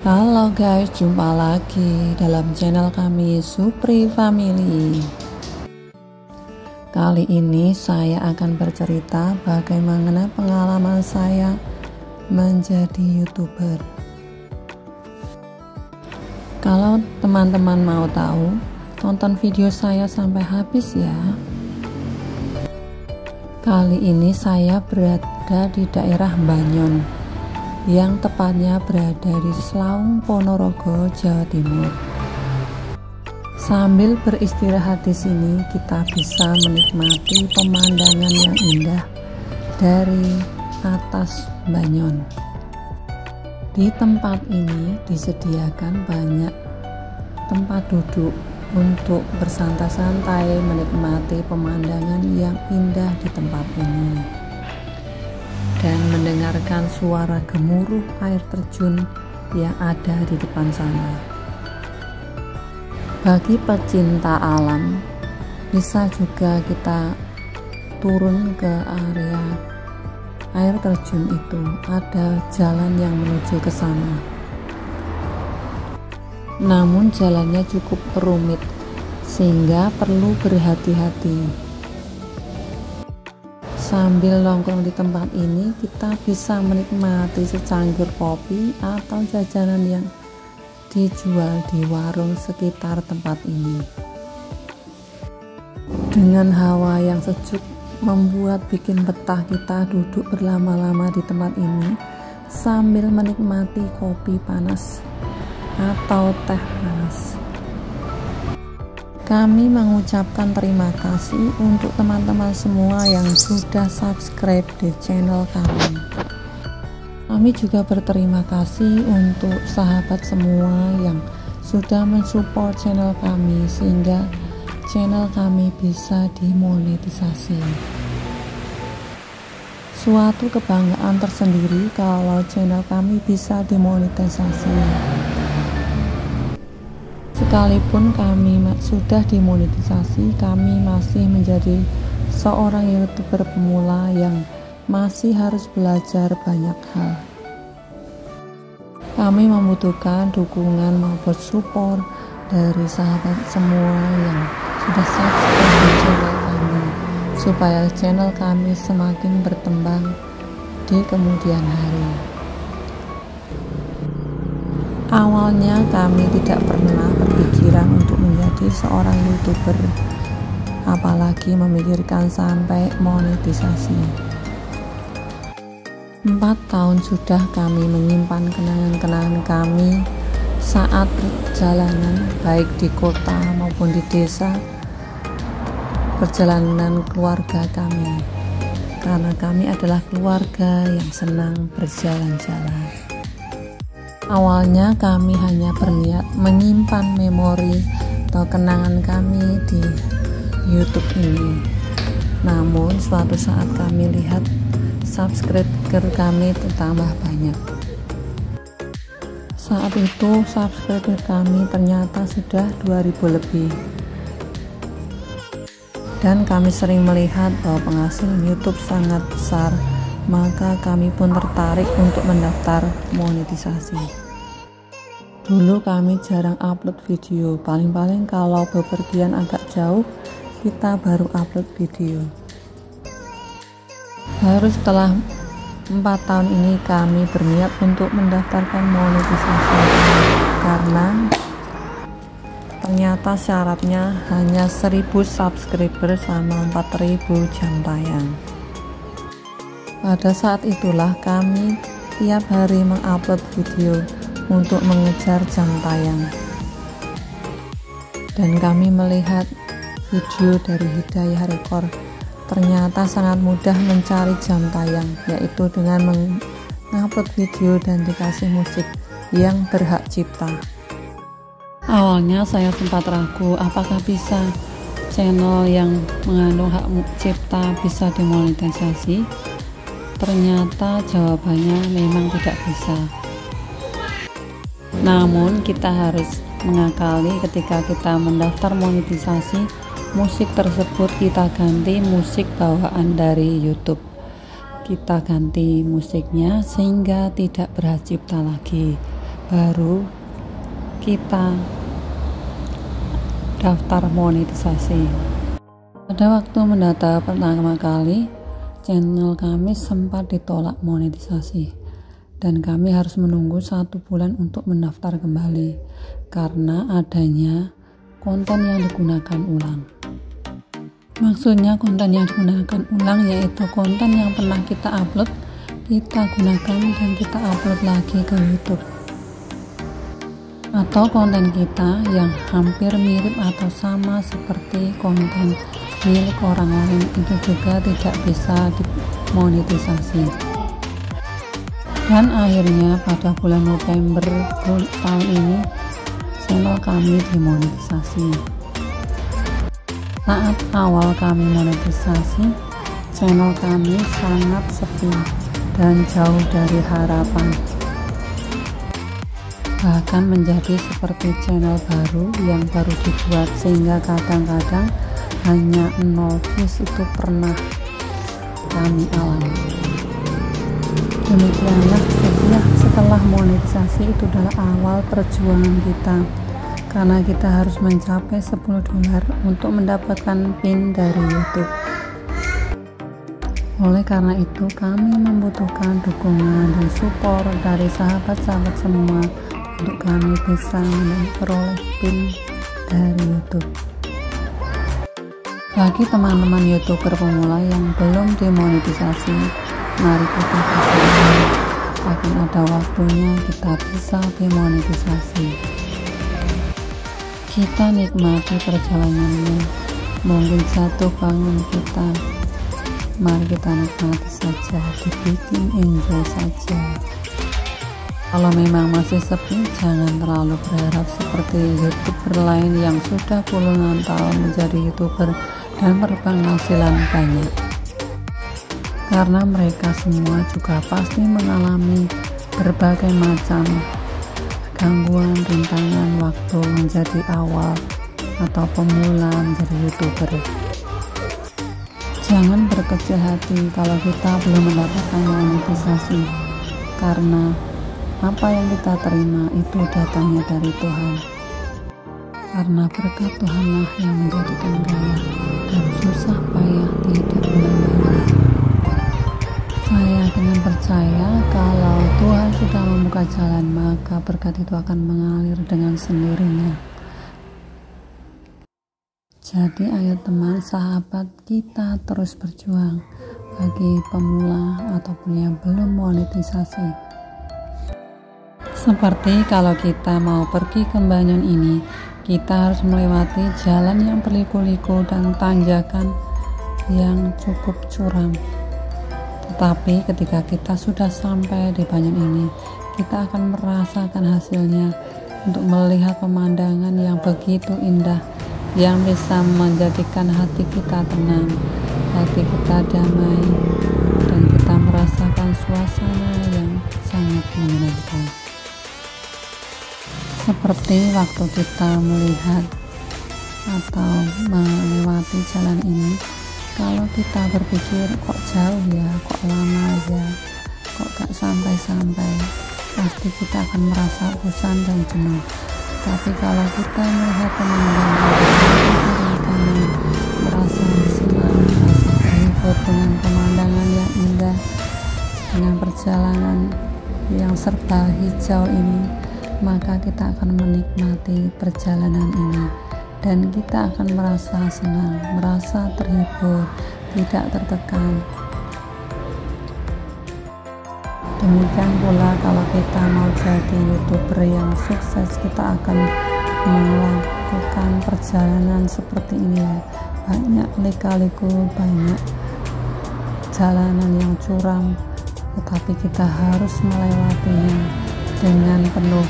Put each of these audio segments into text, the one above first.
Halo guys, jumpa lagi dalam channel kami Supri Family. Kali ini saya akan bercerita bagaimana pengalaman saya menjadi YouTuber. Kalau teman-teman mau tahu, tonton video saya sampai habis ya. Kali ini saya berada di daerah Banyon, yang tepatnya berada di Slaung, Ponorogo, Jawa Timur. Sambil beristirahat di sini, kita bisa menikmati pemandangan yang indah dari atas Banyon. Di tempat ini disediakan banyak tempat duduk untuk bersantai-santai menikmati pemandangan yang indah di tempat ini dan mendengarkan suara gemuruh air terjun yang ada di depan sana. Bagi pecinta alam, bisa juga kita turun ke area air terjun itu, ada jalan yang menuju ke sana. Namun jalannya cukup rumit sehingga perlu berhati-hati. Sambil nongkrong di tempat ini, kita bisa menikmati secangkir kopi atau jajanan yang dijual di warung sekitar tempat ini. Dengan hawa yang sejuk membuat bikin betah kita duduk berlama-lama di tempat ini sambil menikmati kopi panas atau teh panas. Kami mengucapkan terima kasih untuk teman-teman semua yang sudah subscribe di channel kami. Kami juga berterima kasih untuk sahabat semua yang sudah mensupport channel kami sehingga channel kami bisa dimonetisasi. Suatu kebanggaan tersendiri kalau channel kami bisa dimonetisasi. Sekalipun kami sudah dimonetisasi, kami masih menjadi seorang YouTuber pemula yang masih harus belajar banyak hal. Kami membutuhkan dukungan maupun support dari sahabat semua yang sudah subscribe di channel kami, supaya channel kami semakin berkembang di kemudian hari. Awalnya kami tidak pernah berpikiran untuk menjadi seorang YouTuber, apalagi memikirkan sampai monetisasi. 4 tahun sudah kami menyimpan kenangan-kenangan kami saat perjalanan baik di kota maupun di desa, perjalanan keluarga kami, karena kami adalah keluarga yang senang berjalan-jalan. Awalnya kami hanya berniat menyimpan memori atau kenangan kami di YouTube ini. Namun suatu saat kami lihat subscriber kami bertambah banyak. Saat itu subscriber kami ternyata sudah 2000 lebih. Dan kami sering melihat bahwa penghasilan YouTube sangat besar, maka kami pun tertarik untuk mendaftar monetisasi. Dulu kami jarang upload video, paling-paling kalau bepergian agak jauh kita baru upload video. Baru setelah 4 tahun ini kami berniat untuk mendaftarkan monetisasi, karena ternyata syaratnya hanya 1000 subscriber sama 4000 jam tayang. Pada saat itulah kami tiap hari mengupload video untuk mengejar jam tayang. Dan kami melihat video dari Hidayah Record, ternyata sangat mudah mencari jam tayang, yaitu dengan mengupload video dan dikasih musik yang berhak cipta. Awalnya saya sempat ragu apakah bisa channel yang mengandung hak cipta bisa dimonetisasi. Ternyata jawabannya memang tidak bisa. Namun kita harus mengakali ketika kita mendaftar monetisasi, musik tersebut kita ganti musik bawaan dari YouTube. Kita ganti musiknya sehingga tidak berhak cipta lagi. baru kita daftar monetisasi. Pada waktu mendata pertama kali, channel kami sempat ditolak monetisasi dan kami harus menunggu 1 bulan untuk mendaftar kembali karena adanya konten yang digunakan ulang. Maksudnya konten yang digunakan ulang yaitu konten yang pernah kita upload, kita gunakan dan kita upload lagi ke YouTube, atau konten kita yang hampir mirip atau sama seperti konten milik orang lain itu juga tidak bisa dimonetisasi. Dan akhirnya pada bulan November tahun ini channel kami dimonetisasi. Saat awal kami monetisasi, channel kami sangat sepi dan jauh dari harapan. Bahkan menjadi seperti channel baru yang baru dibuat, sehingga kadang-kadang hanya 0 views itu pernah kami alami. Demikianlah setelah monetisasi itu adalah awal perjuangan kita, karena kita harus mencapai $10 untuk mendapatkan PIN dari YouTube. Oleh karena itu kami membutuhkan dukungan dan support dari sahabat-sahabat semua untuk kami bisa memperoleh PIN dari YouTube. Bagi teman-teman YouTuber pemula yang belum dimonetisasi, mari kita bersama, akan ada waktunya kita bisa dimonetisasi. Kita nikmati perjalanannya, mungkin jatuh bangun kita, mari kita nikmati saja, dibikin enjoy saja. Kalau memang masih sepi, jangan terlalu berharap seperti YouTuber lain yang sudah puluhan tahun menjadi YouTuber dan berpenghasilan banyak, karena mereka semua juga pasti mengalami berbagai macam gangguan, rintangan waktu menjadi awal atau pemula menjadi YouTuber. Jangan berkecil hati kalau kita belum mendapatkan monetisasi, karena apa yang kita terima itu datangnya dari Tuhan. Karena berkat Tuhanlah yang menjadikan kaya dan susah payah tidak menambah. Saya dengan percaya kalau Tuhan sudah membuka jalan, maka berkat itu akan mengalir dengan sendirinya. Jadi ayo teman, sahabat, kita terus berjuang bagi pemula ataupun yang belum monetisasi. Seperti kalau kita mau pergi ke Banyon ini, kita harus melewati jalan yang berliku-liku dan tanjakan yang cukup curam. Tetapi ketika kita sudah sampai di Banyon ini, kita akan merasakan hasilnya untuk melihat pemandangan yang begitu indah, yang bisa menjadikan hati kita tenang, hati kita damai, dan kita merasakan suasana yang sangat menyenangkan. Seperti waktu kita melihat atau melewati jalan ini, kalau kita berpikir kok jauh ya, kok lama ya, kok gak sampai-sampai, pasti kita akan merasa bosan dan jenuh. Tapi kalau kita melihat pemandangan, merasa senang, merasa terhibur dengan pemandangan yang indah, dengan perjalanan yang serba hijau ini, maka kita akan menikmati perjalanan ini dan kita akan merasa senang, merasa terhibur, tidak tertekan. Demikian pula kalau kita mau jadi YouTuber yang sukses, kita akan melakukan perjalanan seperti ini ya. Banyak lika-liku, banyak jalanan yang curam, tetapi kita harus melewatinya dengan penuh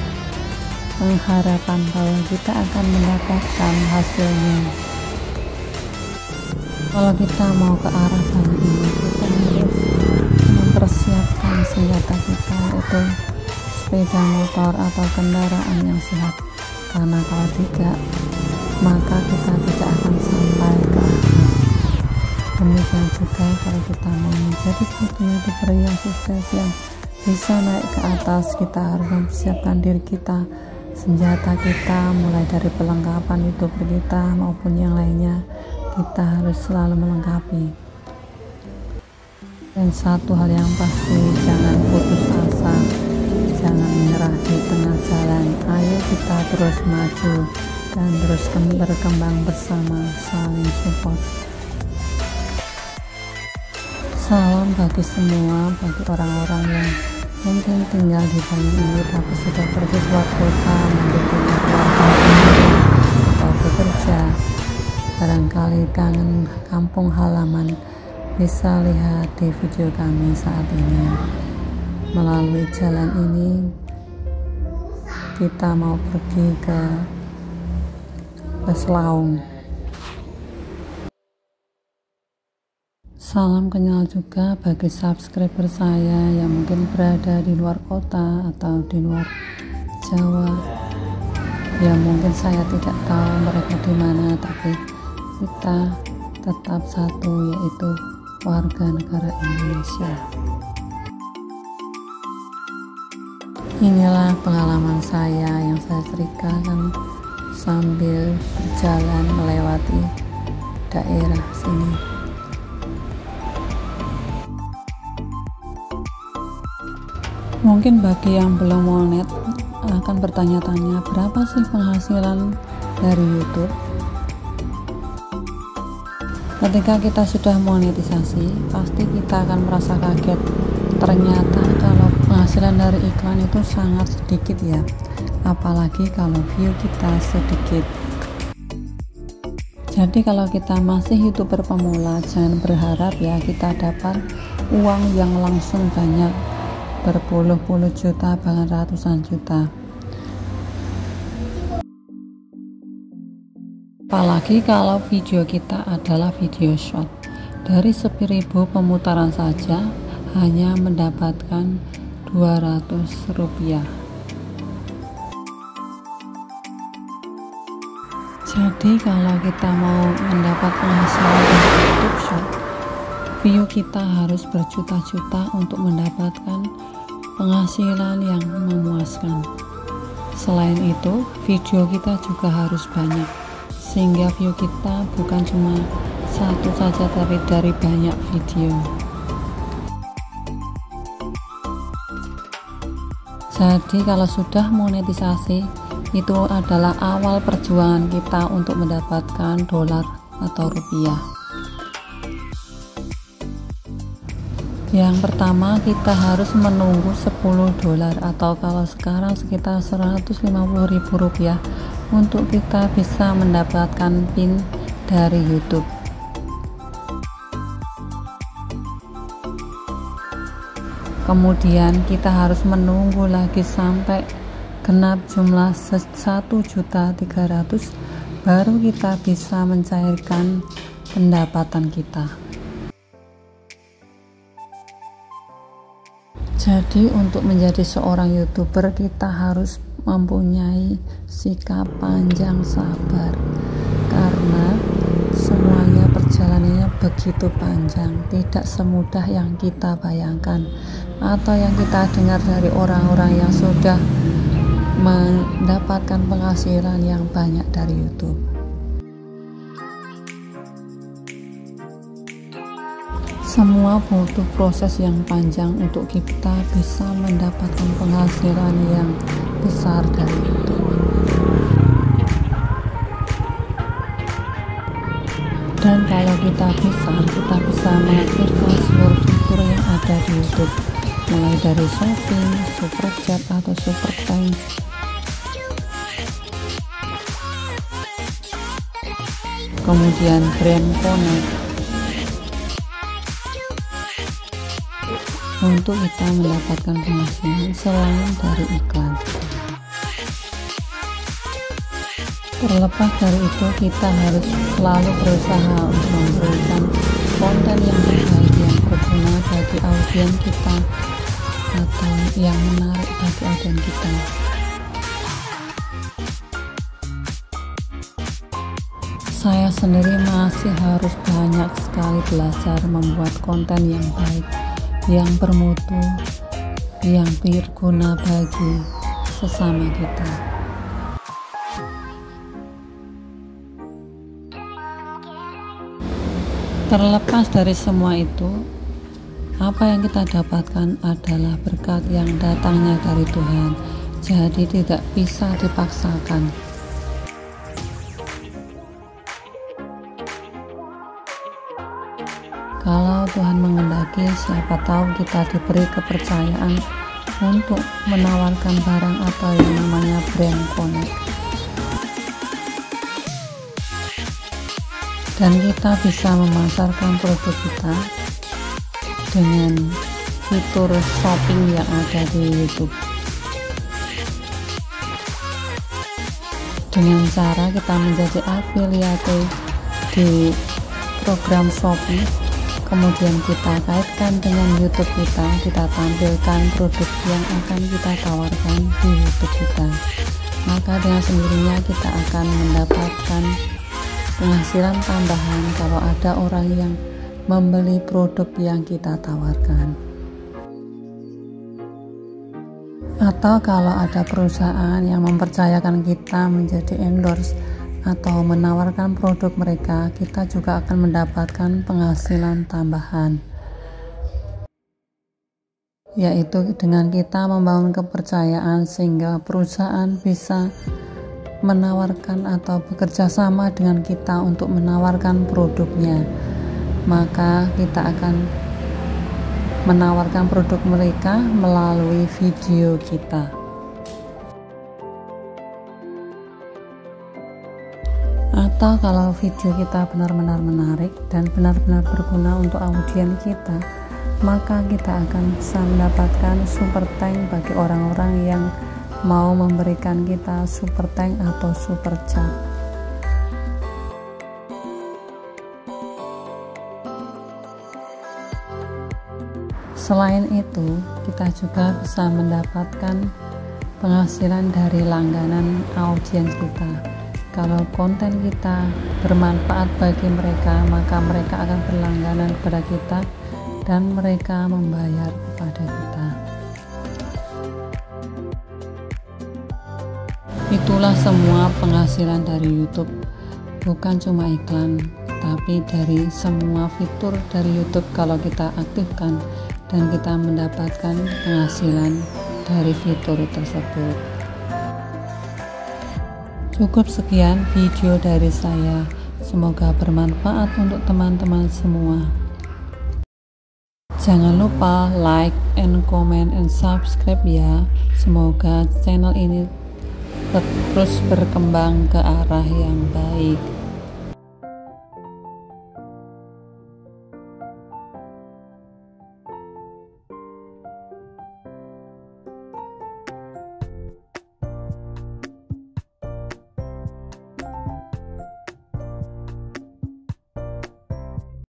pengharapan bahwa kita akan mendapatkan hasilnya. Kalau kita mau ke arah Banyon ini, kita harus mempersiapkan senjata kita, yaitu sepeda motor atau kendaraan yang sehat, karena kalau tidak, maka kita tidak akan sampai ke akhir. Demikian juga kalau kita mau menjadi YouTuber yang sukses, yang bisa naik ke atas, kita harus mempersiapkan diri kita, senjata kita, mulai dari perlengkapan YouTuber kita maupun yang lainnya, kita harus selalu melengkapi. Dan satu hal yang pasti, jangan putus asa, jangan menyerah di tengah jalan. Ayo kita terus maju dan terus berkembang bersama, saling support. Salam bagi semua, bagi orang-orang yang mungkin tinggal di Bali ini tapi sudah pergi keluar kota, mendukung keluarga atau bekerja, barangkali kangen kampung halaman, bisa lihat di video kami saat ini. Melalui jalan ini kita mau pergi ke Slesaung. Salam kenal juga bagi subscriber saya yang mungkin berada di luar kota atau di luar Jawa. Ya mungkin saya tidak tahu mereka di mana, tapi kita tetap satu, yaitu warga negara Indonesia. Inilah pengalaman saya yang saya ceritakan sambil berjalan melewati daerah sini. Mungkin bagi yang belum monet akan bertanya-tanya, berapa sih penghasilan dari YouTube? Ketika kita sudah monetisasi, pasti kita akan merasa kaget. Ternyata kalau penghasilan dari iklan itu sangat sedikit ya, apalagi kalau view kita sedikit. Jadi kalau kita masih YouTuber pemula, jangan berharap ya kita dapat uang yang langsung banyak, berpuluh-puluh juta bahkan ratusan juta. Apalagi kalau video kita adalah video short, dari 10.000 pemutaran saja hanya mendapatkan Rp200. Jadi kalau kita mau mendapat penghasilan dari YouTube short, view kita harus berjuta-juta untuk mendapatkan penghasilan yang memuaskan. Selain itu, video kita juga harus banyak, sehingga view kita bukan cuma satu saja tapi dari banyak video. Jadi kalau sudah monetisasi, itu adalah awal perjuangan kita untuk mendapatkan dolar atau rupiah. Yang pertama, kita harus menunggu $10 atau kalau sekarang sekitar Rp150.000 untuk kita bisa mendapatkan PIN dari YouTube. Kemudian kita harus menunggu lagi sampai genap jumlah 1.300.000 baru kita bisa mencairkan pendapatan kita. Jadi untuk menjadi seorang YouTuber kita harus mempunyai sikap panjang sabar, karena semuanya perjalanannya begitu panjang, tidak semudah yang kita bayangkan atau yang kita dengar dari orang-orang yang sudah mendapatkan penghasilan yang banyak dari YouTube. Semua butuh proses yang panjang untuk kita bisa mendapatkan penghasilan yang besar dari YouTube. Dan kalau kita bisa mengaktifkan seluruh fitur yang ada di YouTube, mulai dari shopping, super chat atau super thanks. Kemudian brand connect, untuk kita mendapatkan penghasilan selain dari iklan. Terlepas dari itu, kita harus selalu berusaha untuk memberikan konten yang terbaik, yang berguna bagi audiens kita atau yang menarik bagi audiens kita. Saya sendiri masih harus banyak sekali belajar membuat konten yang baik, yang bermutu, yang berguna bagi sesama kita. Terlepas dari semua itu, apa yang kita dapatkan adalah berkat yang datangnya dari Tuhan, jadi tidak bisa dipaksakan. Kalau Tuhan menghendaki, siapa tahu kita diberi kepercayaan untuk menawarkan barang atau yang namanya brand connect. Dan kita bisa memasarkan produk kita dengan fitur shopping yang ada di YouTube. Dengan cara kita menjadi afiliate di program Shopee, kemudian kita kaitkan dengan YouTube kita tampilkan produk yang akan kita tawarkan di YouTube kita. Maka dengan sendirinya kita akan mendapatkan penghasilan tambahan kalau ada orang yang membeli produk yang kita tawarkan. Atau kalau ada perusahaan yang mempercayakan kita menjadi endorse atau menawarkan produk mereka, kita juga akan mendapatkan penghasilan tambahan, yaitu dengan kita membangun kepercayaan sehingga perusahaan bisa menawarkan atau bekerja sama dengan kita untuk menawarkan produknya. Maka kita akan menawarkan produk mereka melalui video kita. Atau kalau video kita benar-benar menarik dan benar-benar berguna untuk audiens kita, maka kita akan bisa mendapatkan super thank bagi orang-orang yang mau memberikan kita super thank atau super chat. Selain itu, kita juga bisa mendapatkan penghasilan dari langganan audiens kita. Kalau konten kita bermanfaat bagi mereka, maka mereka akan berlangganan kepada kita dan mereka membayar kepada kita. Itulah semua penghasilan dari YouTube, bukan cuma iklan, tapi dari semua fitur dari YouTube kalau kita aktifkan dan kita mendapatkan penghasilan dari fitur tersebut. Cukup sekian video dari saya, semoga bermanfaat untuk teman-teman semua. Jangan lupa like and comment and subscribe ya. Semoga channel ini terus berkembang ke arah yang baik.